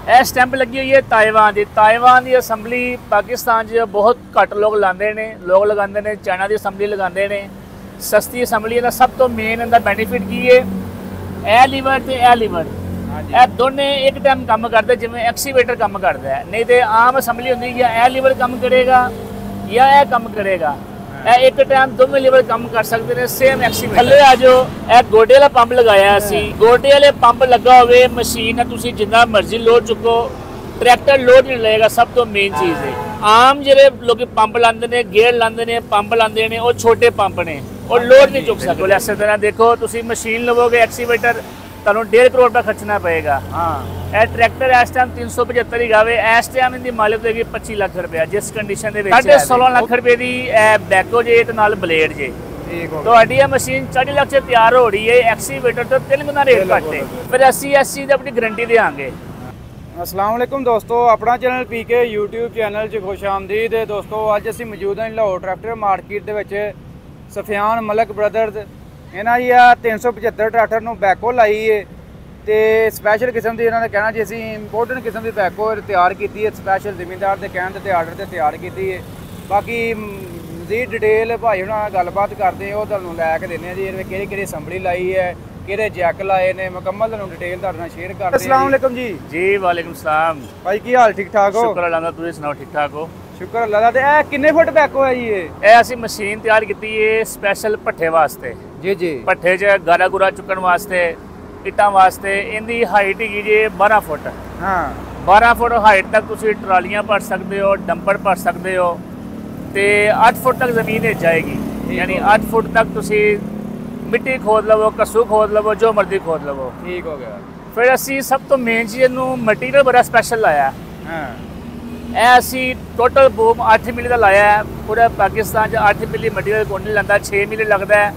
ਇਹ ਸਟੈਂਪ ਲੱਗੀ ਹੋਈ ਹੈ ਤਾਇਵਾਨ ਦੀ ਅਸੈਂਬਲੀ ਪਾਕਿਸਤਾਨ 'ਚ ਬਹੁਤ ਘੱਟ ਲੋਕ ਲਾਉਂਦੇ ਨੇ, ਲੋਕ ਲਗਾਉਂਦੇ ਨੇ। ਚਾਈਨਾ ਦੀ ਅਸੈਂਬਲੀ ਲਗਾਉਂਦੇ ਨੇ। ਸਸਤੀ ਅਸੈਂਬਲੀ ਦਾ ਸਭ ਤੋਂ ਮੇਨ ਇਹਦਾ ਬੈਨੀਫਿਟ ਕੀ ਹੈ, ਇਹ ਲੀਵਰ ਤੇ ਇਹ ਲੀਵਰ ਇਹ ਦੋਨੇ ਇੱਕ ਟਾਈਮ ਕੰਮ ਕਰਦੇ, ਜਿਵੇਂ ਐਕਸੀਵੇਟਰ ਕੰਮ ਕਰਦਾ ਹੈ। ਨਹੀਂ ਤੇ ਆਮ ਅਸੈਂਬਲੀ ਹੁੰਦੀ ਜਾਂ ਇਹ ਲੀਵਰ ਕੰਮ ਕਰੇਗਾ ਜਾਂ ਇਹ ਕੰਮ ਕਰੇਗਾ। ਇਹ ਇੱਕ ਟਾਈਮ ਦੋਵੇਂ ਲੀਵਰ ਕੰਮ ਕਰ ਸਕਦੇ ਨੇ, ਸੇਮ ਐਕਸੀਵੇਟਰ। ਥੱਲੇ ਆ ਜਾਓ, ਇਹ ਗੋਡੇ ਵਾਲਾ ਪੰਪ ਲਗਾਇਆ ਅਸੀਂ। ਗੋਡੇ ਵਾਲੇ ਪੰਪ ਲੱਗਾ ਹੋਵੇ, ਮਸ਼ੀਨ ਤੁਸੀਂ ਜਿੰਨਾ ਮਰਜ਼ੀ ਲੋਡ ਚੁੱਕੋ, ਟਰੈਕਟਰ ਲੋਡ ਨਹੀਂ ਲਏਗਾ। ਸਭ ਤੋਂ ਮੇਨ ਚੀਜ਼ ਹੈ। ਆਮ ਜਿਹੜੇ ਲੋਕੀ ਪੰਪ ਲਾਉਂਦੇ ਨੇ, ਗੇਅਰ ਲਾਉਂਦੇ ਨੇ, ਪੰਪ ਲਾਉਂਦੇ ਨੇ, ਉਹ ਛੋਟੇ ਪੰਪ ਨੇ, ਉਹ ਲੋਡ ਨਹੀਂ ਚੁੱਕ ਸਕਦੇ। ਇਸੇ ਤਰ੍ਹਾਂ ਦੇਖੋ, ਤੁਸੀਂ ਮਸ਼ੀਨ ਲਵੋਗੇ ਐਕਸੀਵੇਟਰ, ਤੁਹਾਨੂੰ 1.5 ਕਰੋੜ ਦਾ ਖਰਚਣਾ ਪਏਗਾ। ਇਹ ਟਰੈਕਟਰ ਇਸ ਟਾਈਮ 375 ਹੀ ਗਾਵੇ। ਇਸ ਟਾਈਮ ਇਹਦੀ ਮਾਲਿਕ ਹੋਏਗੀ 25 ਲੱਖ ਰੁਪਏ, ਜਿਸ ਕੰਡੀਸ਼ਨ ਦੇ ਵਿੱਚ 16.5 ਲੱਖ ਰੁਪਏ ਦੀ ਬੈਕੋ ਜੇ ਤੇ ਨਾਲ ਬਲੇਡ ਜੇ। ਤੁਹਾਡੀ ਇਹ ਮਸ਼ੀਨ 40 ਲੱਖ 'ਚ ਤਿਆਰ ਹੋ ਰਹੀ ਹੈ। ਐਕਸੀਵੇਟਰ ਤੋਂ 3 ਗੁਣਾ ਰੇਟ ਘੱਟ ਹੈ। ਫਿਰ ਅਸੀਂ ਇਸ ਚੀਜ਼ ਦੀ ਆਪਣੀ ਗਰੰਟੀ ਦੇਵਾਂਗੇ। अस्सलाम वालेकुम दोस्तों, अपना चैनल पीके यूट्यूब चैनल 'ਚ खुश आमदीद। दोस्तों ਅੱਜ ਅਸੀਂ ਮੌਜੂਦ ਹਾਂ ਲਾਹੌਰ ਟਰੈਕਟਰ ਮਾਰਕੀਟ ਦੇ ਵਿੱਚ। ਸਫਿਆਨ ਮਲਕ ਬ੍ਰਦਰਜ਼ ਇਹਨਾਂ ਦੀ ਆ 375 ਟਰੈਕਟਰ ਨੂੰ ਬੈਕੋ ਲਾਈ ਹੈ ਤੇ ਸਪੈਸ਼ਲ ਕਿਸਮ ਦੀ ਇਹਨਾਂ ਦਾ ਕਹਿਣਾ ਜੀ ਅਸੀਂ ਇੰਪੋਰਟੈਂਟ ਕਿਸਮ ਦੀ ਬੈਕੋ ਤਿਆਰ ਕੀਤੀ ਹੈ। ਸਪੈਸ਼ਲ ਜ਼ਿਮੀਂਦਾਰ ਦੇ ਕਹਿਣ ਤੇ ਆਰਡਰ ਤੇ ਤਿਆਰ ਕੀਤੀ ਹੈ। ਬਾਕੀ ਮਜ਼ੀਦ ਡਿਟੇਲ ਭਾਈ ਹੁਣਾਂ ਨਾਲ ਗੱਲਬਾਤ ਕਰਦੇ ਉਹ ਤੁਹਾਨੂੰ ਲੈ ਕੇ ਦਿੰਦੇ ਆ ਜੀ। ਇਹਦੇ ਵਿੱਚ ਕਿਹੜੀ ਅਸੈਂਬਲੀ ਲਾਈ ਹੈ, ਕਿਹੜੇ ਜੈਕ ਲਾਏ ਨੇ, ਮੁਕੰਮਲ ਤੁਹਾਨੂੰ ਡਿਟੇਲ ਤੁਹਾਡੇ ਨਾਲ ਸ਼ੇਅਰ ਕਰਦੇ। अस्सलाम वालेकुम जी। जी वालेकुम सलाम भाई की हाल ठीक ठाक हो? शुक्र अल्लाह दा, तुसीं सुनाओ ठीक ठाक हो? शुक्र अल्लाह दा। ते ਇਹ ਕਿੰਨੇ ਫੁੱਟ ਬੈਕੋ ਹੈ ਜੀ? ਇਹ ਅਸੀਂ ਮਸ਼ੀਨ ਤਿਆਰ ਕੀਤੀ ਹੈ ਸਪੈਸ਼ਲ ਭੱਠੇ ਵਾਸਤੇ। ਜੀ ਭੱਠੇ 'ਚ ਗਾਰਾ ਗੁਰਾ ਚੁੱਕਣ ਵਾਸਤੇ, ਇੱਟਾਂ ਵਾਸਤੇ। ਇਹਦੀ ਹਾਈਟ ਹੈਗੀ ਜੀ 12 ਫੁੱਟ। 12 ਫੁੱਟ ਹਾਈਟ ਤੱਕ ਤੁਸੀਂ ਟਰਾਲੀਆਂ ਭਰ ਸਕਦੇ ਹੋ, ਡੰਪਰ ਭਰ ਸਕਦੇ ਹੋ ਤੇ 8 ਫੁੱਟ ਤੱਕ ਜ਼ਮੀਨ ਵਿੱਚ ਜਾਏਗੀ। ਯਾਨੀ 8 ਫੁੱਟ ਤੱਕ ਤੁਸੀਂ ਮਿੱਟੀ ਖੋਦ ਲਵੋ, ਕੱਸੂ ਖੋਦ ਲਵੋ, ਜੋ ਮਰਜ਼ੀ ਖੋਦ ਲਵੋ। ਠੀਕ ਹੋ ਗਿਆ। ਫਿਰ ਅਸੀਂ ਸਭ ਤੋਂ ਮੇਨ ਚੀਜ਼ ਨੂੰ ਮਟੀਰੀਅਲ ਬੜਾ ਸਪੈਸ਼ਲ ਲਾਇਆ। ਇਹ ਅਸੀਂ ਟੋਟਲ ਬੂਮ 8 ਮਿਲੀ ਦਾ ਲਾਇਆ ਹੈ। ਪੂਰੇ ਪਾਕਿਸਤਾਨ 'ਚ 8 ਮਿਲੀ ਮਟੀਰੀਅਲ ਕੋਈ ਨਹੀਂ ਲੈਂਦਾ। 6 ਮਿਲੀ ਲੱਗਦਾ ਹੈ,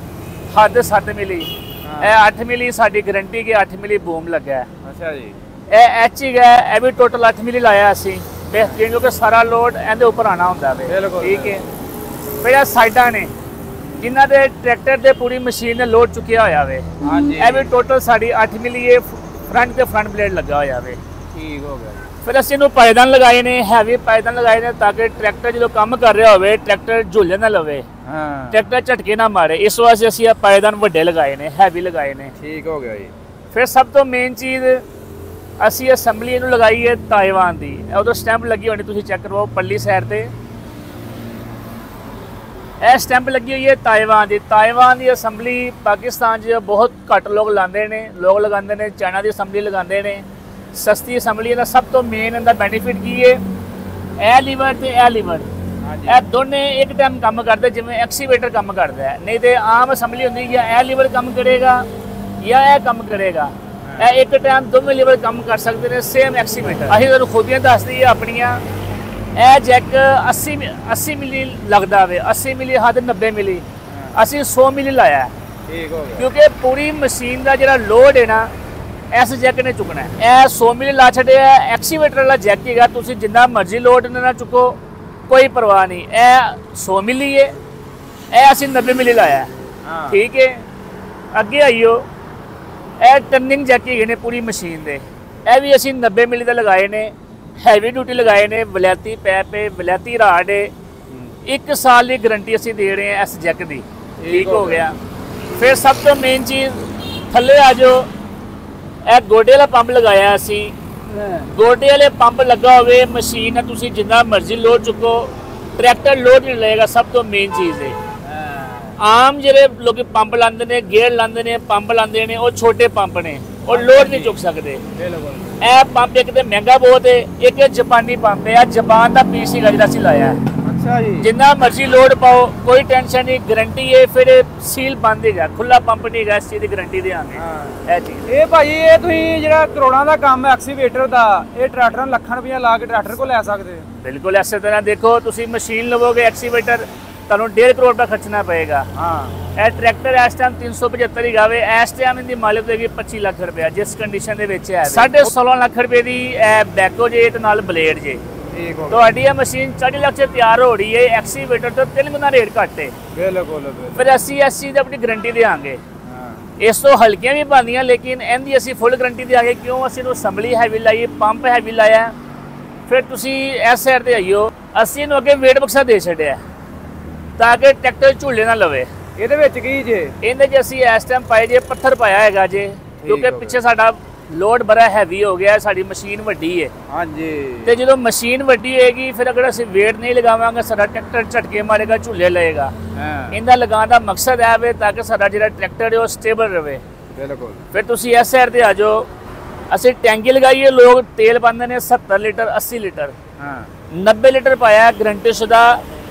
ਹੱਦ 7 ਮਿਲੀ। ਇਹ 8 ਮਿਲੀ ਸਾਡੀ ਗਰੰਟੀ ਕਿ 8 ਮਿਲੀ ਬੂਮ ਲੱਗਾ ਹੈ। ਅੱਛਾ ਜੀ। ਇਹ ਐਚ ਹੀ ਹੈ, ਇਹ ਵੀ ਟੋਟਲ 8 ਮਿਲੀ ਲਾਇਆ ਅਸੀਂ। ਬੇਹਤਰੀਨ, ਕਿਉਂਕਿ ਸਾਰਾ ਲੋਡ ਇਹਦੇ ਉੱਪਰ ਆਣਾ ਹੁੰਦਾ ਵੇ। ਠੀਕ ਹੈ। ਫਿਰ ਇਹ ਸਾਈਡਾਂ ਨੇ ਜਿਨ੍ਹਾਂ ਦੇ ਟਰੈਕਟਰ ਦੇ ਪੂਰੀ ਮਸ਼ੀਨ ਨੇ ਲੋਡ ਚੁੱਕਿਆ ਹੋਇਆ ਵੇ। ਇਹ ਵੀ ਟੋਟਲ ਸਾਡੀ 8 ਮਿਲੀ ਹੈ। ਫਰੰਟ ਤੇ ਫਰੰਟ ਬਲੇਡ ਲੱਗਾ ਹੋਇਆ ਵੇ। ਠੀਕ ਹੋ ਗਿਆ। ਫਿਰ ਅਸੀਂ ਇਹਨੂੰ ਪਾਇਦਾਨ ਲਗਾਏ ਨੇ, ਹੈਵੀ ਪਾਇਦਾਨ ਲਗਾਏ ਨੇ ਤਾਂ ਕਿ ਟਰੈਕਟਰ ਜਦੋਂ ਕੰਮ ਕਰ ਰਿਹਾ ਹੋਵੇ ਟਰੈਕਟਰ ਝੁੱਲ ਨਾ ਲਵੇ, ਟਰੈਕਟਰ ਝਟਕੇ ਨਾ ਮਾਰੇ। ਇਸ ਵਾਸਤੇ ਅਸੀਂ ਇਹ ਪਾਇਦਾਨ ਵੱਡੇ ਲਗਾਏ ਨੇ, ਹੈਵੀ ਲਗਾਏ ਨੇ। ਠੀਕ ਹੋ ਗਿਆ ਜੀ। ਫਿਰ ਸਭ ਤੋਂ ਮੇਨ ਚੀਜ਼ ਅਸੀਂ ਅਸੈਂਬਲੀ ਇਹਨੂੰ ਲਗਾਈ ਹੈ ਤਾਇਵਾਨ ਦੀ। ਉਦੋਂ ਸਟੈਂਪ ਲੱਗੀ ਹੋਣੀ, ਤੁਸੀਂ ਚੈੱਕ ਕਰਵਾਓ ਪੱਲੀ ਸਾਈਡ ਤੇ। ਇਹ ਸਟੈਂਪ ਲੱਗੀ ਹੋਈ ਹੈ ਤਾਇਵਾਨ ਦੀ ਅਸੈਂਬਲੀ ਪਾਕਿਸਤਾਨ 'ਚ ਬਹੁਤ ਘੱਟ ਲੋਕ ਲਾਉਂਦੇ ਨੇ, ਲੋਕ ਲਗਾਉਂਦੇ ਨੇ। ਚਾਈਨਾ ਦੀ ਅਸੈਂਬਲੀ ਲਗਾਉਂਦੇ ਨੇ। ਸਸਤੀ ਅਸੈਂਬਲੀ ਦਾ ਸਭ ਤੋਂ ਮੇਨ ਇਹਦਾ ਬੈਨੀਫਿਟ ਕੀ ਹੈ, ਇਹ ਲੀਵਰ ਤੇ ਇਹ ਲੀਵਰ ਇਹ ਦੋਨੇ ਇੱਕ ਟਾਈਮ ਕੰਮ ਕਰਦੇ, ਜਿਵੇਂ ਐਕਸੀਵੇਟਰ ਕੰਮ ਕਰਦਾ ਹੈ। ਨਹੀਂ ਤੇ ਆਮ ਅਸੈਂਬਲੀ ਹੁੰਦੀ ਜਾਂ ਇਹ ਲੀਵਰ ਕੰਮ ਕਰੇਗਾ ਜਾਂ ਇਹ ਕੰਮ ਕਰੇਗਾ। ਇਹ ਇੱਕ ਟਾਈਮ ਦੋਵੇਂ ਲੀਵਰ ਕੰਮ ਕਰ ਸਕਦੇ ਨੇ, ਸੇਮ ਐਕਸੀਵੇਟਰ। ਅਸੀਂ ਤੁਹਾਨੂੰ ਖੂਬੀਆਂ ਦੱਸਦੀ ਹੈ ਆਪਣੀਆਂ। ਇਹ ਜੈਕ 80 ਮਿਲੀ ਲੱਗਦਾ ਵੇ, 80 ਮਿਲੀ ਹੱਦ 90 ਮਿਲੀ। ਅਸੀਂ 100 ਮਿਲੀ ਲਾਇਆ। ਠੀਕ ਹੋ ਗਿਆ। ਕਿਉਂਕਿ ਪੂਰੀ ਮਸ਼ੀਨ ਦਾ ਜਿਹੜਾ ਲੋਡ ਹੈ ਨਾ ਇਸ ਜੈਕ ਨੇ ਚੁੱਕਣਾ ਹੈ। ਇਹ 100 ਮਿਲੀ ਲਾ ਛੱਡਿਆ। ਐਕਸੀਵੇਟਰ ਵਾਲਾ ਜੈਕ ਹੈਗਾ, ਤੁਸੀਂ ਜਿੰਨਾ ਮਰਜ਼ੀ ਲੋਡ ਨਾ ਚੁੱਕੋ, ਕੋਈ ਪਰਵਾਹ ਨਹੀਂ। ਇਹ 100 ਮਿਲੀ ਹੈ, ਇਹ ਅਸੀਂ 90 ਮਿਲੀ ਲਾਇਆ। ਠੀਕ ਹੈ। ਅੱਗੇ ਆਈਓ, ਇਹ ਟਰਨਿੰਗ ਜੈਕ ਹੈਗੇ ਨੇ ਪੂਰੀ ਮਸ਼ੀਨ ਦੇ। ਇਹ ਵੀ ਅਸੀਂ 90 ਮਿਲੀ ਦਾ ਲਗਾਏ ਨੇ, ਹੈਵੀ ਡਿਊਟੀ ਲਗਾਏ ਨੇ। ਵਲੈਤੀ ਪੈਪ ਹੈ, ਵਲੈਤੀ ਰਾਡ ਹੈ। 1 ਸਾਲ ਦੀ ਗਰੰਟੀ ਅਸੀਂ ਦੇ ਰਹੇ ਹਾਂ ਇਸ ਜੈਕ ਦੀ। ਠੀਕ ਹੋ ਗਿਆ। ਫਿਰ ਸਭ ਤੋਂ ਮੇਨ ਚੀਜ਼, ਥੱਲੇ ਆ ਜਾਓ, ਇਹ ਗੋਡੇ ਵਾਲਾ ਪੰਪ ਲਗਾਇਆ ਅਸੀਂ। ਗੋਡੇ ਵਾਲੇ ਪੰਪ ਲੱਗਾ ਹੋਵੇ, ਮਸ਼ੀਨ ਤੁਸੀਂ ਜਿੰਨਾ ਮਰਜ਼ੀ ਲੋਡ ਚੁੱਕੋ, ਟਰੈਕਟਰ ਲੋਡ ਨਹੀਂ ਲਏਗਾ। ਸਭ ਤੋਂ ਮੇਨ ਚੀਜ਼ ਹੈ। ਆਮ ਜਿਹੜੇ ਲੋਕੀ ਪੰਪ ਲਾਉਂਦੇ ਨੇ, ਗੇਅਰ ਲਾਉਂਦੇ ਨੇ, ਪੰਪ ਲਾਉਂਦੇ ਨੇ, ਉਹ ਛੋਟੇ ਪੰਪ ਨੇ, ਉਹ ਲੋਡ ਨਹੀਂ ਚੁੱਕ ਸਕਦੇ। ਇਹ ਪੰਪ ਇੱਕ ਤੇ ਮਹਿੰਗਾ ਬਹੁਤ ਹੈ, ਇੱਕ ਜਾਪਾਨੀ ਪੰਪ ਹੈ। ਜਾਪਾਨ ਦਾ ਪੀਸ ਹੀ ਜਿਹੜਾ ਅਸੀਂ ਲਾਇਆ। ਅੱਛਾ ਜੀ। ਜਿੰਨਾ ਮਰਜ਼ੀ ਲੋਡ ਪਾਓ, ਕੋਈ ਟੈਨਸ਼ਨ ਨਹੀਂ, ਗਰੰਟੀ ਹੈ। ਫਿਰ ਸੀਲ ਬੰਦ ਹੈਗਾ, ਖੁੱਲਾ ਪੰਪ ਨਹੀਂ ਹੈਗਾ। ਇਸ ਚੀਜ਼ ਦੀ ਗਰੰਟੀ ਦੇਵਾਂਗੇ। ਇਹ ਚੀਜ਼ ਇਹ ਭਾਜੀ, ਇਹ ਤੁਸੀਂ ਜਿਹੜਾ ਕਰੋੜਾਂ ਦਾ ਕੰਮ ਹੈ ਐਕਸੀਵੇਟਰ ਦਾ, ਇਹ ਟਰੈਕਟਰ ਨੂੰ ਲੱਖਾਂ ਰੁਪਈਆ ਲਾ ਕੇ ਟਰੈਕਟਰ ਕੋਲ ਲੈ ਸਕਦੇ ਹੋ? ਬਿਲਕੁਲ ਇਸੇ ਤਰ੍ਹਾਂ। ਦੇਖੋ, ਤੁਸੀਂ ਮਸ਼ੀਨ ਲਵੋਗੇ ਐਕਸੀਵੇਟਰ, ਤੁਹਾਨੂੰ 1.5 ਕਰੋੜ ਦਾ ਖਰਚਣਾ ਪਏਗਾ। ਇਹ ਟਰੈਕਟਰ ਇਸ ਟਾਈਮ 375 ਹੀ ਗਾਵੇ। ਇਸ ਟਾਈਮ ਇਹਦੀ ਮਾਲਿਕ ਹੋਏਗੀ 25 ਲੱਖ ਰੁਪਏ, ਜਿਸ ਕੰਡੀਸ਼ਨ ਦੇ ਵਿੱਚ ਹੈ। 16.5 ਲੱਖ ਰੁਪਏ ਦੀ ਬੈਕੋ ਜੇ ਤੇ ਨਾਲ ਬਲੇਡ ਜੇ। ਤੁਹਾਡੀ ਇਹ ਮਸ਼ੀਨ 40 ਲੱਖ 'ਚ ਤਿਆਰ ਹੋ ਰਹੀ ਹੈ। ਐਕਸੀਵੇਟਰ ਤੋਂ 3 ਗੁਣਾ ਰੇਟ ਘੱਟ ਹੈ। ਬਿਲਕੁਲ। ਫਿਰ ਅਸੀਂ ਇਸ ਚੀਜ਼ ਦੀ ਆਪਣੀ ਗਰੰਟੀ ਦੇਵਾਂਗੇ। ਇਸ ਤੋਂ ਹਲਕੀਆਂ ਵੀ ਬਣਦੀਆਂ, ਲੇਕਿਨ ਇਹਦੀ ਅਸੀਂ ਫੁੱਲ ਗਰੰਟੀ ਦੇ ਆਗੇ। ਕਿਉਂ? ਅਸੀਂ ਇਹਨੂੰ ਅਸੈਂਬਲੀ ਹੈਵੀ ਲਾਈ, ਪੰਪ ਹੈਵੀ ਲਾਇਆ। ਫਿਰ ਤੁਸੀਂ ਇਸ ਸਾਈਡ ਤੇ ਆਈਓ, ਅਸੀਂ ਇਹਨੂੰ ਅੱਗੇ ਵੇਟ ਬਕਸਾ ਦੇ ਛੱਡਿਆ ਤਾਂ ਕਿ ਟਰੈਕਟਰ ਝੂਲੇ ਨਾ ਲਵੇ। ਇਹਦੇ ਵਿੱਚ ਕੀ ਜੇ? ਇਹਦੇ 'ਚ ਅਸੀਂ ਇਸ ਟਾਈਮ ਪਾਏ ਜੇ ਪੱਥਰ ਪਾਇਆ ਹੈਗਾ ਜੇ, ਕਿਉਂਕਿ ਪਿੱਛੇ ਸਾਡਾ ਲੋਡ ਬੜਾ ਹੈਵੀ ਹੋ ਗਿਆ, ਸਾਡੀ ਮਸ਼ੀਨ ਵੱਡੀ ਹੈ। ਹਾਂਜੀ। ਤੇ ਜਦੋਂ ਮਸ਼ੀਨ ਵੱਡੀ ਹੋਏਗੀ, ਫਿਰ ਅਗਰ ਅਸੀਂ ਵੇਟ ਨਹੀਂ ਲਗਾਵਾਂਗੇ, ਸਾਡਾ ਟਰੈਕਟਰ ਝਟਕੇ ਮਾਰੇਗਾ, ਝੂਲੇ ਲਏਗਾ। ਇਹਦਾ ਲਗਾਉਣ ਦਾ ਮਕਸਦ ਹੈ ਵੇ ਤਾਂ ਕਿ ਸਾਡਾ ਜਿਹੜਾ ਟਰੈਕਟਰ ਹੈ ਉਹ ਸਟੇਬਲ ਰਹੇ। ਬਿਲਕੁਲ। ਫਿਰ ਤੁਸੀਂ ਇਸ ਸਾਈਡ ਤੇ ਆ ਜਾਓ, ਅਸੀਂ ਟੈਂਕੀ ਲਗਾਈਏ। ਲੋਕ ਤੇਲ ਪਾਉਂਦੇ ਨੇ 70 ਲੀਟਰ 80 ਲੀਟਰ 90 ਲੀਟਰ ਪਾਇਆ ਗਰੰਟੀ ਸ਼ੁਦਾ,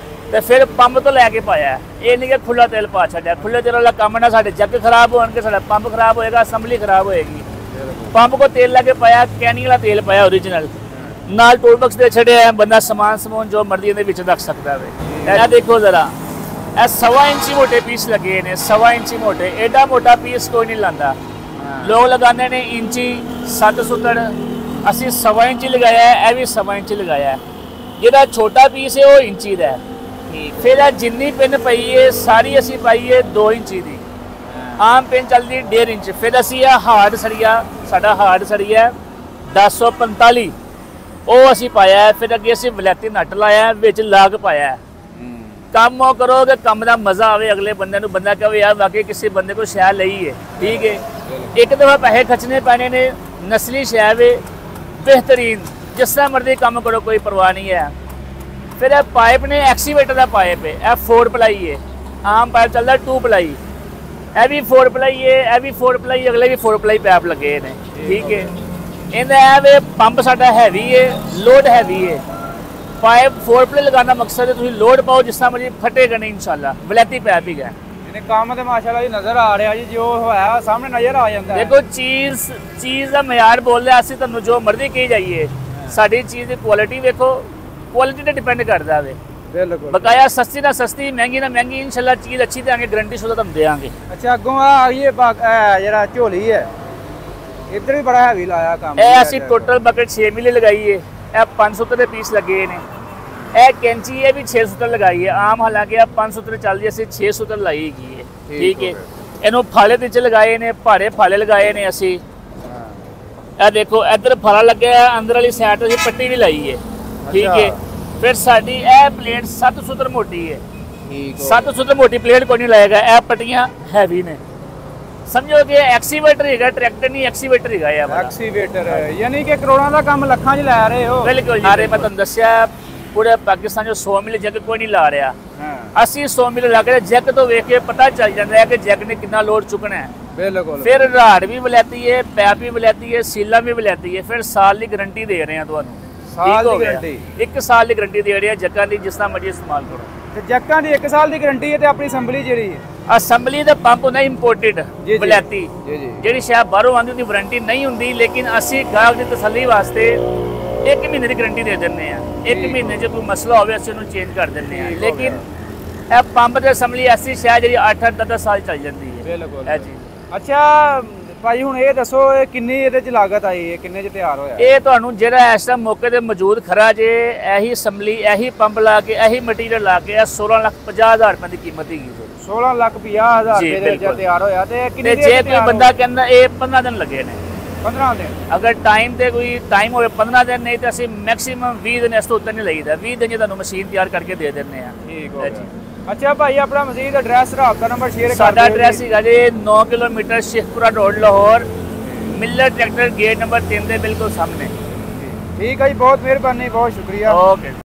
ਤੇ ਫਿਰ ਪੰਪ ਤੋਂ ਲੈ ਕੇ ਪਾਇਆ। ਇਹ ਨਹੀਂ ਕਿ ਖੁੱਲਾ ਤੇਲ ਪਾ ਛੱਡਿਆ। ਖੁੱਲੇ ਤੇਲ ਵਾਲਾ ਕੰਮ ਨਾ, ਸਾਡੇ ਜੱਗ ਖਰਾਬ ਹੋਣਗੇ, ਸਾਡਾ ਪੰਪ ਖਰਾਬ ਹੋਏਗਾ, ਅਸੈਂਬਲੀ ਖਰਾਬ ਹੋਏਗੀ। ਪੰਪ ਕੋ ਤੇਲ ਲੈ ਕੇ ਪਾਇਆ, ਕੈਨੀ ਵਾਲਾ ਤੇਲ ਪਾਇਆ ਓਰੀਜਨਲ, ਨਾਲ ਟੂਲ ਬਾਕਸ ਦੇ ਛੱਡਿਆ। ਬੰਦਾ ਸਮਾਨ ਜੋ ਮਰਜ਼ੀ ਇਹਦੇ ਵਿੱਚ ਰੱਖ ਸਕਦਾ ਵੇ। ਇਹ ਦੇਖੋ ਜ਼ਰਾ, ਇਹ 1.25 ਇੰਚੀ ਮੋਟੇ ਪੀਸ ਲੱਗੇ ਨੇ, 1.25 ਇੰਚੀ ਮੋਟੇ। ਐਡਾ ਮੋਟਾ ਪੀਸ ਕੋਈ ਨਹੀਂ ਲਾਂਦਾ। ਲੋਕ ਲਗਾਉਂਦੇ ਨੇ ਇੰਚੀ 7 ਸੁੱਤੜ, ਅਸੀਂ 1.25 ਇੰਚੀ ਲਗਾਇਆ। ਇਹ ਵੀ 1.25 ਇੰਚੀ ਲਗਾਇਆ। ਜਿਹੜਾ ਛੋਟਾ ਪੀਸ ਹੈ ਉਹ ਇੰਚੀ ਦਾ ਹੈ। ਫਿਰ ਜਿੰਨੀ ਪਿੰਨ ਪਈ ਹੈ ਸਾਰੀ ਅਸੀਂ ਪਾਈ ਹੈ 2 ਇੰਚੀ ਦੀ। ਆਮ ਪਿੰਨ ਚੱਲਦੀ 1.5 ਇੰਚ। ਫਿਰ ਅਸੀਂ ਇਹ ਹਾਰਡ ਸਰੀਆ, ਸਾਡਾ ਹਾਰਡ ਸਰੀਆ 1045, ਉਹ ਅਸੀਂ ਪਾਇਆ। ਫਿਰ ਅੱਗੇ ਅਸੀਂ ਵਲੈਤੀ ਨੱਟ ਲਾਇਆ, ਵਿੱਚ ਲਾਗ ਪਾਇਆ। ਕੰਮ ਉਹ ਕਰੋਗੇ, ਕੰਮ ਦਾ ਮਜ਼ਾ ਆਵੇ ਅਗਲੇ ਬੰਦੇ ਨੂੰ, ਬੰਦਾ ਕਹੇ ਯਾਰ ਵਾਕਈ ਕਿਸੇ ਬੰਦੇ ਕੋਲ ਸ਼ੈ ਲਈ ਹੈ। ਠੀਕ ਹੈ, ਇੱਕ ਦਫਾ ਪੈਸੇ ਖਰਚਣੇ ਪੈਣੇ ਨੇ, ਨਸਲੀ ਸ਼ੈ ਵੇ, ਬਿਹਤਰੀਨ, ਜਿਸ ਤਰ੍ਹਾਂ ਮਰਜ਼ੀ ਕੰਮ ਕਰੋ, ਕੋਈ ਪਰਵਾਹ ਨਹੀਂ ਹੈ। ਫਿਰ ਇਹ ਪਾਈਪ ਨੇ ਐਕਸੀਵੇਟਰ ਦਾ ਪਾਈਪ ਹੈ, ਇਹ 4 ਪਲਾਈ ਹੈ। ਆਮ ਪਾਈਪ ਚੱਲਦਾ 2 ਪਲਾਈ, ਇਹ ਵੀ 4 ਪਲਾਈ ਹੈ, ਇਹ ਵੀ 4 ਪਲਾਈ, ਅਗਲੇ ਵੀ 4 ਪਲਾਈ ਪਾਈਪ ਲੱਗੇ ਨੇ। ਠੀਕ ਹੈ, ਇਹਦਾ ਇਹ ਵੇ ਪੰਪ ਸਾਡਾ ਹੈਵੀ ਹੈ, ਲੋਡ ਹੈਵੀ ਹੈ। ਪਾਈਪ 4 ਪਲਾਈ ਲਗਾਉਣ ਦਾ ਮਕਸਦ ਹੈ ਤੁਸੀਂ ਲੋਡ ਪਾਓ, ਜਿਸ ਤਰ੍ਹਾਂ ਮਰਜ਼ੀ ਫਟੇਗਾ ਨਹੀਂ ਇਨਸ਼ਾਅੱਲਾ। ਵਲੈਤੀ ਪੈਪ ਹੀ ਹੈ। ਇਹਨੇ ਕੰਮ ਤੇ ਮਾਸ਼ਾਅੱਲਾ ਜੀ ਨਜ਼ਰ ਆ ਰਿਹਾ ਜੀ, ਜੋ ਹੋਇਆ ਸਾਹਮਣੇ ਨਜ਼ਰ ਆ ਜਾਂਦਾ ਹੈ। ਦੇਖੋ ਚੀਜ਼ ਦਾ ਮਿਆਰ ਬੋਲਦਾ, ਅਸੀਂ ਤੁਹਾਨੂੰ ਜੋ ਮਰਜ਼ੀ ਕਹੀ ਜਾਈਏ, ਸਾਡੀ ਚੀਜ਼ ਦੀ ਕੁਆਲਿਟੀ ਵੇਖੋ, ਕੁਆਲਿਟੀ ਤੇ ਡਿਪੈਂਡ ਕਰਦਾ ਵੇ। ਬਿਲਕੁਲ। ਬਕਾਇਆ ਸਸਤੀ ਨਾ ਸਸਤੀ, ਮਹਿੰਗੀ ਨਾ ਮਹਿੰਗੀ, ਇਨਸ਼ਾਅੱਲਾ ਚੀਜ਼ ਅੱਛੀ ਦੇਾਂਗੇ, ਗਰੰਟੀ ਸ਼ੁਦਾ ਤੁਹਾਨੂੰ ਦੇਾਂਗੇ। ਅੱਛਾ, ਅੱਗੋਂ ਆ ਗਈ ਜਿਹੜਾ ਝੋਲੀ ਹੈ, ਇੱਧਰ ਵੀ ਬੜਾ ਹੈਵੀ ਲਾਇਆ ਕੰਮ। ਇਹ ਅਸੀਂ ਟੋਟਲ ਬਕਟ 6 ਮਿਲੀ ਲਗਾਈ ਹੈ। ਇਹ 500 ਦੇ ਪੀਸ ਲੱਗੇ ਨੇ। ਇਹ ਕੈਂਚੀ ਹੈ ਵੀ 600 ਲਗਾਈ ਹੈ। ਆਮ ਹਾਲਾਂਕਿ ਇਹ 500 ਚੱਲਦੀ, ਅਸੀਂ 600 ਲਾਈ ਹੈਗੀ ਹੈ। ਠੀਕ ਹੈ, ਇਹਨੂੰ ਫਾਲੇ ਦੇ ਵਿੱਚ ਲਗਾਏ ਨੇ, ਭਾਰੇ ਫਾਲੇ ਲਗਾਏ ਨੇ ਅਸੀਂ। ਇਹ ਦੇਖੋ ਇੱਧਰ ਫਾਲਾ ਲੱਗਿਆ, ਅੰਦਰ ਵਾਲੀ ਸਾਈਡ ਅਸੀਂ ਪੱਟੀ ਵੀ ਲਾਈ ਹੈ। ਠੀਕ ਹੈ, ਫਿਰ ਸਾਡੀ ਇਹ ਪਲੇਟ 7 ਸੁਤਰ ਮੋਟੀ ਹੈ। 7 ਸੁਤਰ ਮੋਟੀ ਪਲੇਟ ਕੋਈ ਨਹੀਂ ਲਾਏਗਾ। ਇਹ ਪੱਟੀਆਂ ਹੈਵੀ ਨੇ, ਸਮਝੋ ਕਿ ਐਕਸੀਵੇਟਰ ਹੈਗਾ, ਟਰੈਕਟਰ ਨਹੀਂ ਐਕਸੀਵੇਟਰ ਹੈਗਾ। ਇਹ ਐਕਸੀਵੇਟਰ ਯਾਨੀ ਕਿ ਕਰੋੜਾਂ ਦਾ ਕੰਮ ਲੱਖਾਂ 'ਚ ਲੈ ਰਹੇ ਹੋ। ਬਿਲਕੁਲ ਜੀ। ਮੈਂ ਤੁਹਾਨੂੰ ਦੱਸਿਆ ਪੂਰੇ ਪਾਕਿਸਤਾਨ 'ਚ 100 ਮਿਲ ਜੈਕ ਕੋਈ ਨਹੀਂ ਲਾ ਰਿਹਾ। ਅਸੀਂ 100 ਮਿਲ ਲਾ ਕੇ ਜੈਕ ਤੋਂ ਵੇਖ ਕੇ ਪਤਾ ਚੱਲ ਜਾਂਦਾ ਹੈ ਕਿ ਜੈਕ ਨੇ ਕਿੰਨਾ ਲੋਡ ਚੁੱਕਣਾ ਹੈ। ਬਿਲਕੁਲ। ਫਿਰ ਰਾੜ ਵੀ ਵਲੈਤੀ ਹੈ, ਪੈਪ ਵੀ ਵਲੈਤੀ ਹੈ, ਸੀਲਾਂ ਵੀ ਵਲੈਤੀ ਹੈ। ਫਿਰ ਸਾਲ ਦੀ ਗਾਰੰਟੀ ਦੇ ਰਹੇ ਹਾਂ ਤੁਹਾਨੂੰ। ਸਾਲ ਦੀ ਗਾਰੰਟੀ? 1 ਸਾਲ ਦੀ ਗਾਰੰਟੀ ਦੇ ਰਹੇ ਹਾਂ ਜੱਕਾਂ ਦੀ, ਜਿਸ ਤਰ੍ਹਾਂ ਮਰਜ਼ੀ ਇਸਤੇਮਾਲ ਕਰੋ। ਤੇ ਜੱਕਾਂ ਦੀ 1 ਸਾਲ ਦੀ ਗਾਰੰਟੀ ਹੈ। ਤੇ ਆਪਣੀ ਅਸੈਂਬਲੀ ਜਿਹੜੀ ਹੈ, ਅਸੈਂਬਲੀ ਦਾ ਪੰਪ ਹੁੰਦਾ ਇੰਪੋਰਟਡ ਵਲੈਤੀ, ਜਿਹੜੀ ਸ਼ਾਇਦ ਬਾਹਰੋਂ ਆਉਂਦੀ ਉਹਦੀ ਵਾਰੰਟੀ ਨਹੀਂ ਹੁੰਦੀ, ਲੇਕਿਨ ਅਸੀਂ ਗਾਹਕ ਦੀ ਤਸੱਲੀ ਵਾਸਤੇ 1 ਮਹੀਨੇ ਦੀ ਗਾਰੰਟੀ ਦੇ ਦਿੰਦੇ ਹਾਂ। 1 ਮਹੀਨੇ 'ਚ ਕੋਈ ਮਸਲਾ ਹੋਵੇ ਅਸੀਂ ਉਹਨੂੰ ਚੇਂਜ ਕਰ ਦਿੰਦੇ ਹਾਂ। ਲੇਕਿਨ ਇਹ ਪੰਪ ਦੀ ਅਸੈਂਬਲੀ ਐਸੀ ਸ਼ਾਇਦ ਜਿਹੜੀ 8-10 ਸਾਲ ਚੱਲ ਜਾਂਦੀ ਹੈ। ਬਿਲਕੁਲ। ਹੈ ਜੀ। ਅੱਛਾ ਭਾਈ, ਹੁਣ ਇਹ ਦੱਸੋ ਕਿੰਨੀ ਇਹਦੇ 'ਚ ਲਾਗਤ ਆਈ ਹੈ, ਕਿੰਨੇ 'ਚ ਤਿਆਰ ਹੋਇਆ? ਇਹ ਤੁਹਾਨੂੰ ਜਿਹੜਾ ਇਸ ਟਾਈਮ ਮੌਕੇ ਤੇ ਮੌਜੂਦ ਖਰਾ ਜੇ, ਇਹੀ ਅਸੈਂਬਲੀ, ਇਹੀ ਪੰਪ ਲਾ ਕੇ, ਇਹੀ ਮਟੀਰੀਅਲ ਲਾ ਕੇ 16,50,000 ਰੁਪਏ ਦੀ ਕੀਮਤ ਹੈਗੀ। 16,50,000 ਰੁਪਏ ਦੇ ਵਿੱਚ ਤਿਆਰ ਹੋਇਆ। ਤੇ ਕਿੰਨੀ ਜੇ ਕੋਈ ਬੰਦਾ ਕਹਿੰਦਾ ਇਹ 15 ਦਿਨ ਲੱਗੇ ਨੇ, 15 ਦਿਨ, ਅਗਰ ਟਾਈਮ ਤੇ ਕੋਈ ਟਾਈਮ ਹੋਵੇ 15 ਦਿਨ, ਨਹੀਂ ਤੇ ਅਸੀਂ ਮੈਕਸਿਮਮ 20 ਦਿਨ ਇਸ ਤੋਂ ਉੱਤੇ ਨਹੀਂ ਲਈਦਾ। 20 ਦਿਨ 'ਚ ਤੁਹਾਨੂੰ ਮਸ਼ੀਨ ਤਿਆਰ ਕਰਕੇ ਦੇ ਦਿੰਦੇ ਆ। ਠੀਕ ਹੋ ਗਿਆ। ਅੱਛਾ ਭਾਈ, ਆਪਣਾ ਮਜ਼ੀਦ ਐਡਰੈਸ, ਰਾਬਤਾ ਨੰਬਰ ਸ਼ੇਅਰ ਕਰ ਦਿਓ। ਸਾਡਾ ਐਡਰੈਸ ਹੈਗਾ ਜੀ 9 kilometre Sheikhupura road, Lahore, Millat tractor, gate number 3 ਦੇ ਬਿਲਕੁਲ ਸਾਹਮਣੇ। ਠੀਕ ਹੈ ਜੀ, ਬਹੁਤ ਮਿਹਰਬਾਨੀ, ਬਹੁਤ ਸ਼ੁਕਰੀਆ। ਓਕੇ।